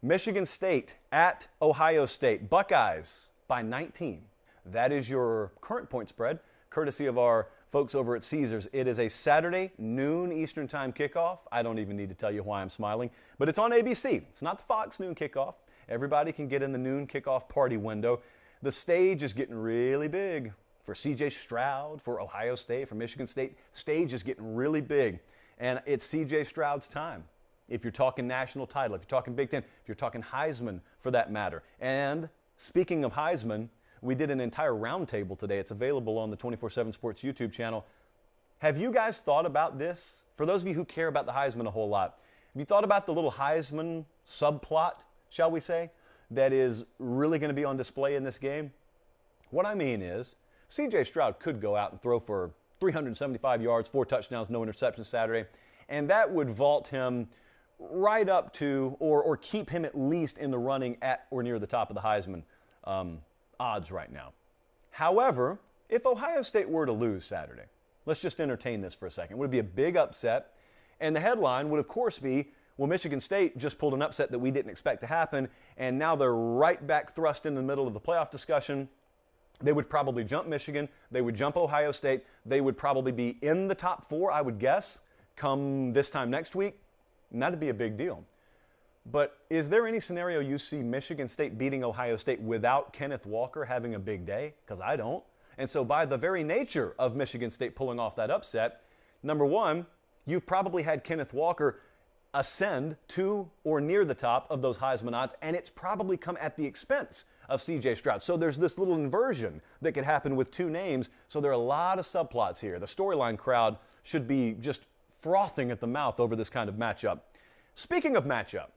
Michigan State at Ohio State. Buckeyes by 19. That is your current point spread, courtesy of our folks over at Caesars. It is a Saturday, noon Eastern time kickoff. I don't even need to tell you why I'm smiling, but it's on ABC. It's not the Fox noon kickoff. Everybody can get in the noon kickoff party window. The stage is getting really big for C.J. Stroud, for Ohio State, for Michigan State. Stage is getting really big, and it's C.J. Stroud's time. If you're talking national title, if you're talking Big Ten, if you're talking Heisman for that matter. And speaking of Heisman, we did an entire roundtable today. It's available on the 24/7 Sports YouTube channel. Have you guys thought about this? For those of you who care about the Heisman a whole lot, have you thought about the little Heisman subplot, shall we say, that is really going to be on display in this game? What I mean is, C.J. Stroud could go out and throw for 375 yards, 4 touchdowns, no interceptions Saturday, and that would vault him right up to, or keep him at least in the running at or near the top of the Heisman odds right now. However, if Ohio State were to lose Saturday, let's just entertain this for a second. It would be a big upset, and the headline would, of course, be, well, Michigan State just pulled an upset that we didn't expect to happen, and now they're right back thrust in the middle of the playoff discussion. They would probably jump Michigan. They would jump Ohio State. They would probably be in the top 4, I would guess, come this time next week, and that'd be a big deal. But is there any scenario you see Michigan State beating Ohio State without Kenneth Walker having a big day? Because I don't. And so by the very nature of Michigan State pulling off that upset, number one, you've probably had Kenneth Walker ascend to or near the top of those Heisman odds, and it's probably come at the expense of C.J. Stroud. So there's this little inversion that could happen with 2 names. So there are a lot of subplots here. The storyline crowd should be just frothing at the mouth over this kind of matchup. Speaking of matchup,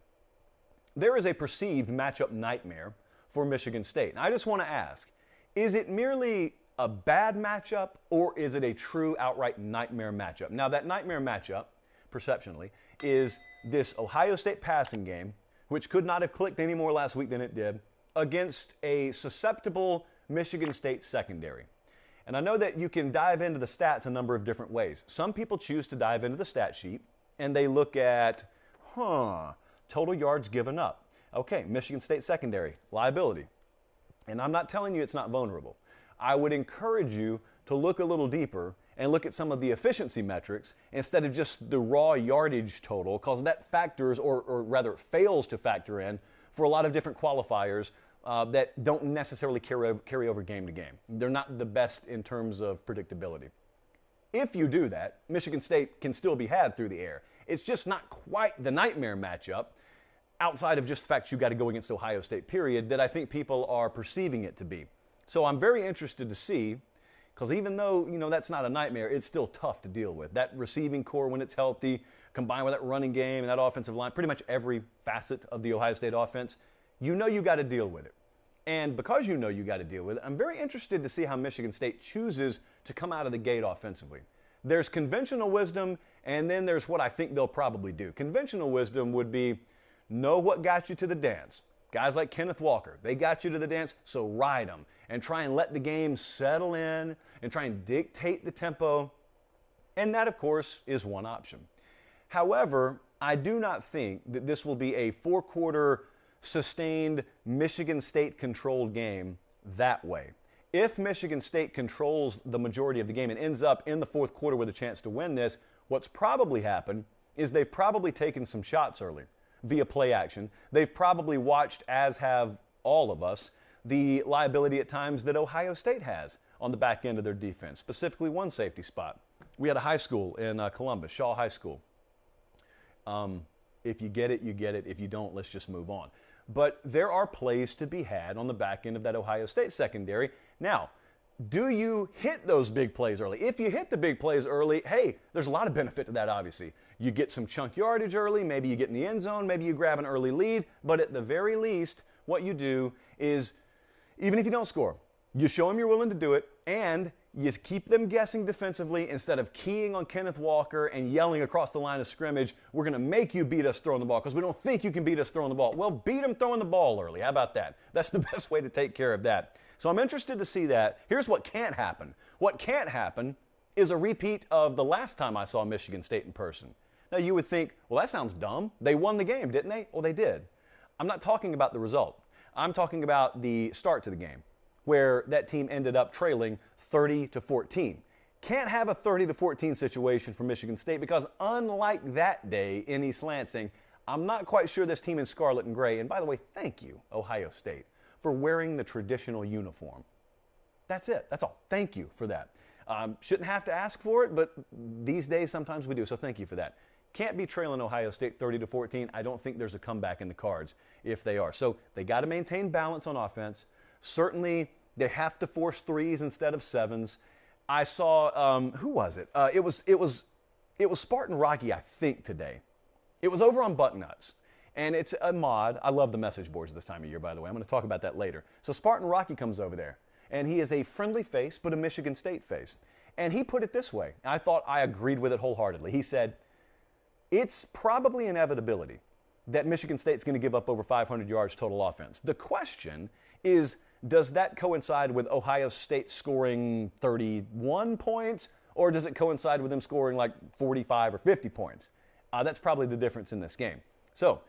there is a perceived matchup nightmare for Michigan State. And I just want to ask, is it merely a bad matchup, or is it a true outright nightmare matchup? Now, that nightmare matchup, perceptionally, is this Ohio State passing game, which could not have clicked any more last week than it did, against a susceptible Michigan State secondary. And I know that you can dive into the stats a number of different ways. Some people choose to dive into the stat sheet, and they look at, total yards given up. Okay, Michigan State secondary, liability. And I'm not telling you it's not vulnerable. I would encourage you to look a little deeper and look at some of the efficiency metrics instead of just the raw yardage total, because that factors, or rather fails to factor in, for a lot of different qualifiers that don't necessarily carry over game to game. They're not the best in terms of predictability. If you do that, Michigan State can still be had through the air. It's just not quite the nightmare matchup, outside of just the fact you got to go against Ohio State, period, that I think people are perceiving it to be. So I'm very interested to see, because even though, that's not a nightmare, it's still tough to deal with. That receiving core, when it's healthy, combined with that running game and that offensive line, pretty much every facet of the Ohio State offense, you got to deal with it. And because you got to deal with it, I'm very interested to see how Michigan State chooses to come out of the gate offensively. There's conventional wisdom, and then there's what I think they'll probably do. Conventional wisdom would be, know what got you to the dance. Guys like Kenneth Walker, they got you to the dance, so ride them and try and let the game settle in and try and dictate the tempo. And that, of course, is one option. However, I do not think that this will be a 4-quarter sustained Michigan State-controlled game that way. If Michigan State controls the majority of the game and ends up in the 4th quarter with a chance to win this, what's probably happened is they've probably taken some shots early via play action. They've probably watched, as have all of us, the liability at times that Ohio State has on the back end of their defense, specifically one safety spot. We had a high school in Columbus, Shaw High School. If you get it, you get it. If you don't, let's just move on. But there are plays to be had on the back end of that Ohio State secondary. Now, do you hit those big plays early? If you hit the big plays early, hey, there's a lot of benefit to that, obviously. You get some chunk yardage early, maybe you get in the end zone, maybe you grab an early lead, but at the very least, what you do is, even if you don't score, you show them you're willing to do it, and you keep them guessing defensively instead of keying on Kenneth Walker and yelling across the line of scrimmage, we're going to make you beat us throwing the ball because we don't think you can beat us throwing the ball. Well, beat them throwing the ball early. How about that? That's the best way to take care of that. So I'm interested to see that. Here's what can't happen. What can't happen is a repeat of the last time I saw Michigan State in person. Now, you would think, well, that sounds dumb. They won the game, didn't they? Well, they did. I'm not talking about the result. I'm talking about the start to the game, where that team ended up trailing 30-14. Can't have a 30-14 situation for Michigan State because unlike that day in East Lansing, I'm not quite sure this team in scarlet and gray, and by the way, thank you, Ohio State, for wearing the traditional uniform. That's it. That's all. Thank you for that. Shouldn't have to ask for it, but these days sometimes we do, so thank you for that. Can't be trailing Ohio State 30-14. I don't think there's a comeback in the cards if they are. So they got to maintain balance on offense. Certainly, they have to force threes instead of sevens. I saw who was it? It was Spartan Rocky, I think, today. It was over on Bucknuts, and it's a mod. I love the message boards this time of year, by the way. I'm going to talk about that later. So Spartan Rocky comes over there, and he is a friendly face, but a Michigan State face. And he put it this way. I thought I agreed with it wholeheartedly. He said, it's probably an inevitability that Michigan State's going to give up over 500 yards total offense. The question is, does that coincide with Ohio State scoring 31 points, or does it coincide with them scoring like 45 or 50 points? That's probably the difference in this game. So,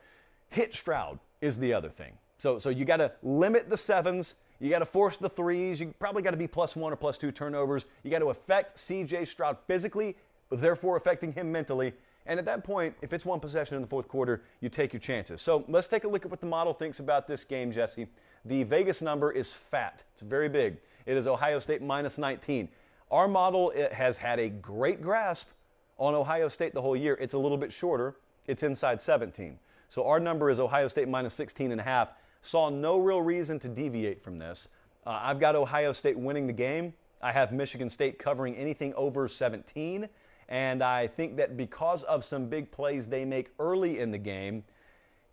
hit Stroud is the other thing. So you got to limit the sevens. You got to force the threes. You probably got to be +1 or +2 turnovers. You got to affect C.J. Stroud physically, therefore affecting him mentally. And at that point, if it's one possession in the fourth quarter, you take your chances. So let's take a look at what the model thinks about this game, Jesse. The Vegas number is fat. It's very big. It is Ohio State -19. Our model has had a great grasp on Ohio State the whole year. It's a little bit shorter. It's inside 17. So our number is Ohio State -16.5. Saw no real reason to deviate from this. I've got Ohio State winning the game. I have Michigan State covering anything over 17. And I think that because of some big plays they make early in the game,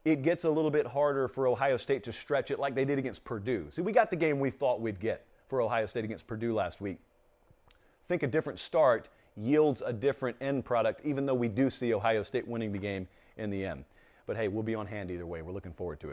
it gets a little bit harder for Ohio State to stretch it like they did against Purdue. See, we got the game we thought we'd get for Ohio State against Purdue last week. I think a different start yields a different end product, even though we do see Ohio State winning the game in the end. But hey, we'll be on hand either way. We're looking forward to it.